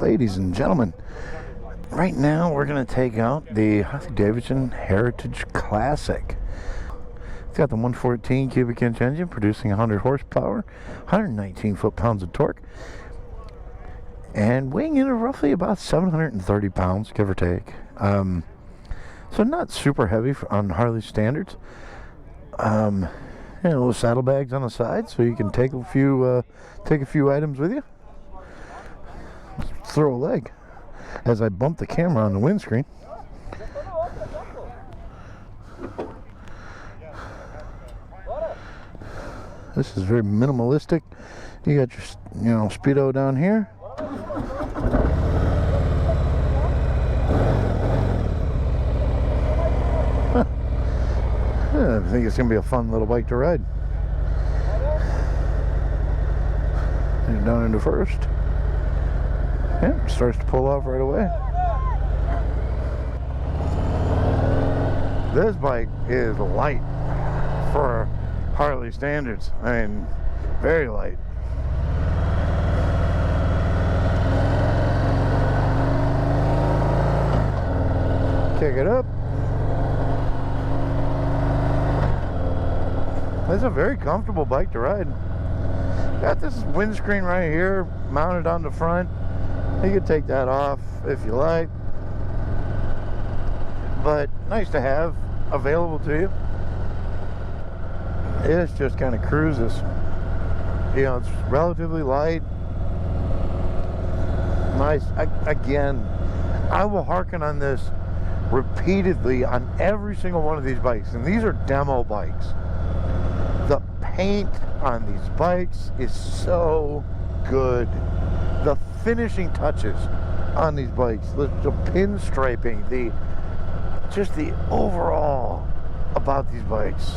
Ladies and gentlemen, right now we're going to take out the Harley Davidson Heritage Classic. It's got the 114 cubic inch engine producing 100 horsepower, 119 foot-pounds of torque, and weighing in at roughly about 730 pounds, give or take. So not super heavy on Harley standards. Little saddlebags on the side, so you can take a few items with you. Throw a leg as I bump the camera on the windscreen. This is very minimalistic. You got your, speedo down here. I think it's gonna be a fun little bike to ride. And down into first. Yeah, starts to pull off right away. This bike is light for Harley standards. I mean, very light. Kick it up. It's a very comfortable bike to ride. Got this windscreen right here mounted on the front. You could take that off if you like, but nice to have available to you. It just kind of cruises. It's relatively light. Nice. Again, I will harken on this repeatedly on every single one of these bikes, and these are demo bikes. The paint on these bikes is so good. The finishing touches on these bikes, the pinstriping, the overall about these bikes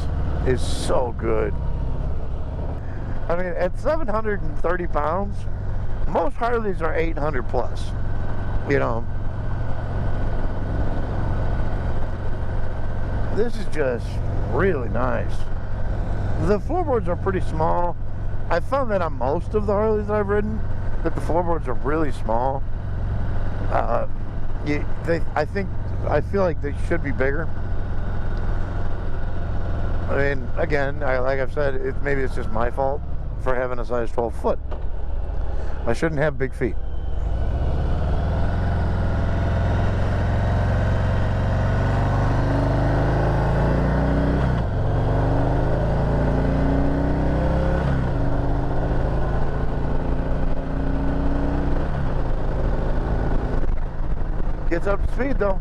is so good. I mean, at 730 pounds, most Harleys are 800 plus. This is just really nice. The floorboards are pretty small. I found that on most of the Harleys I've ridden, that the floorboards are really small. I feel like they should be bigger. I mean, again, like I've said, maybe it's just my fault for having a size 12 foot. I shouldn't have big feet. Gets up to speed though.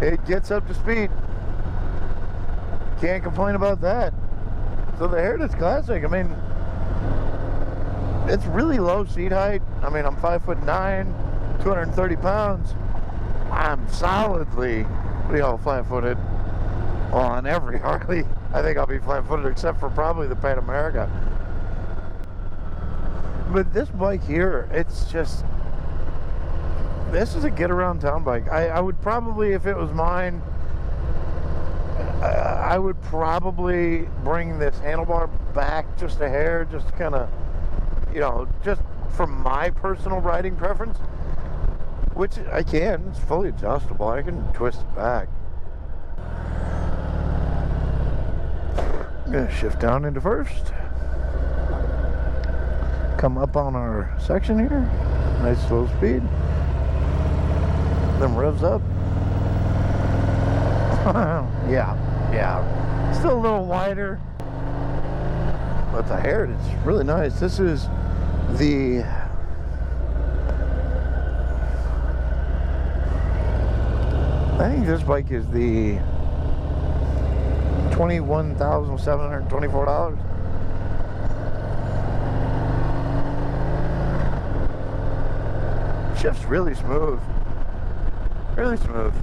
It gets up to speed. Can't complain about that. So the Heritage Classic, I mean, it's really low seat height. I mean, I'm 5'9", 230 pounds. I'm solidly, flat-footed. Well, on every Harley, I think I'll be flat-footed except for probably the Pan America. But this bike here, it's just, this is a get-around town bike. I would probably, if it was mine, I would probably bring this handlebar back just a hair, just to kind of, just for my personal riding preference, which I can. It's fully adjustable. I can twist it back. I'm going to shift down into first. Come up on our section here. Nice slow speed. Them revs up. yeah. Still a little wider, but the Heritage is really nice. This is the I think this bike is the $21,724. Shifts really smooth. Really smooth.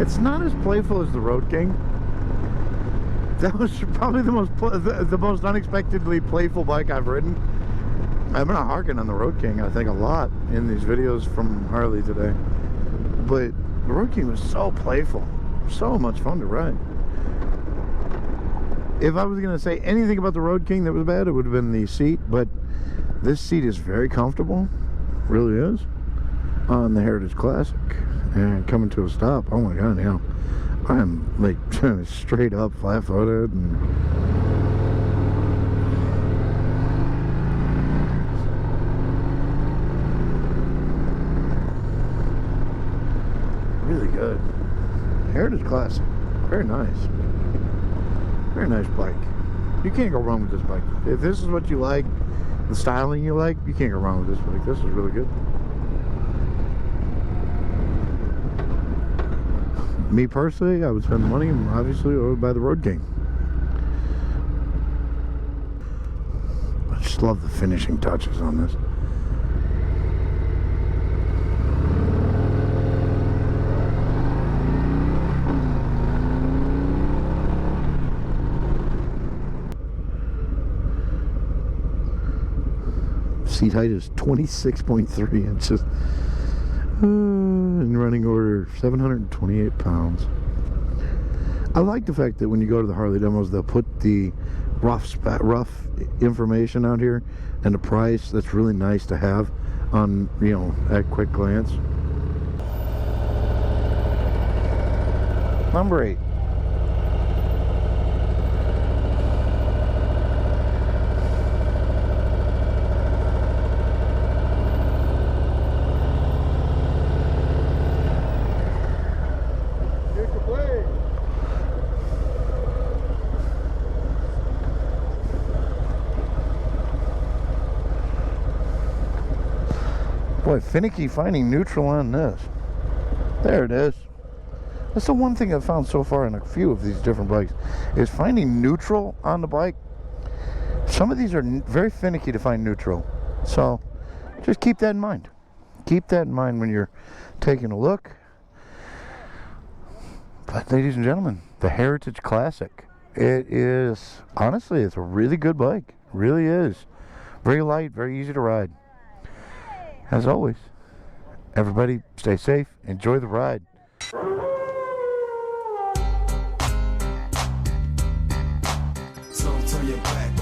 It's not as playful as the Road King. That was probably the most unexpectedly playful bike I've ridden. I'm gonna harken on the Road King, I think, a lot in these videos from Harley today. But the Road King was so playful, so much fun to ride. If I was gonna say anything about the Road King that was bad, it would have been the seat. But this seat is very comfortable, really is, on the Heritage Classic. And coming to a stop, oh my god, yeah. I'm like straight up flat-footed and really good. Heritage Classic, very nice. Very nice bike. You can't go wrong with this bike. If this is what you like, the styling you like, you can't go wrong with this bike. This is really good. Me personally, I would spend the money, obviously, or buy the Road King. I just love the finishing touches on this. Seat height is 26.3 inches. In running order, 728 pounds. I like the fact that when you go to the Harley demos, they'll put the rough information out here and the price. That's really nice to have on, you know, at quick glance. Number 8. Boy, finicky finding neutral on this. There it is. That's the one thing I've found so far in a few of these different bikes, is finding neutral on the bike. Some of these are very finicky to find neutral. So just keep that in mind. Keep that in mind when you're taking a look. But ladies and gentlemen, the Heritage Classic. It is, honestly, it's a really good bike. It really is. Very light, very easy to ride. As always, everybody stay safe, enjoy the ride. So turn your back.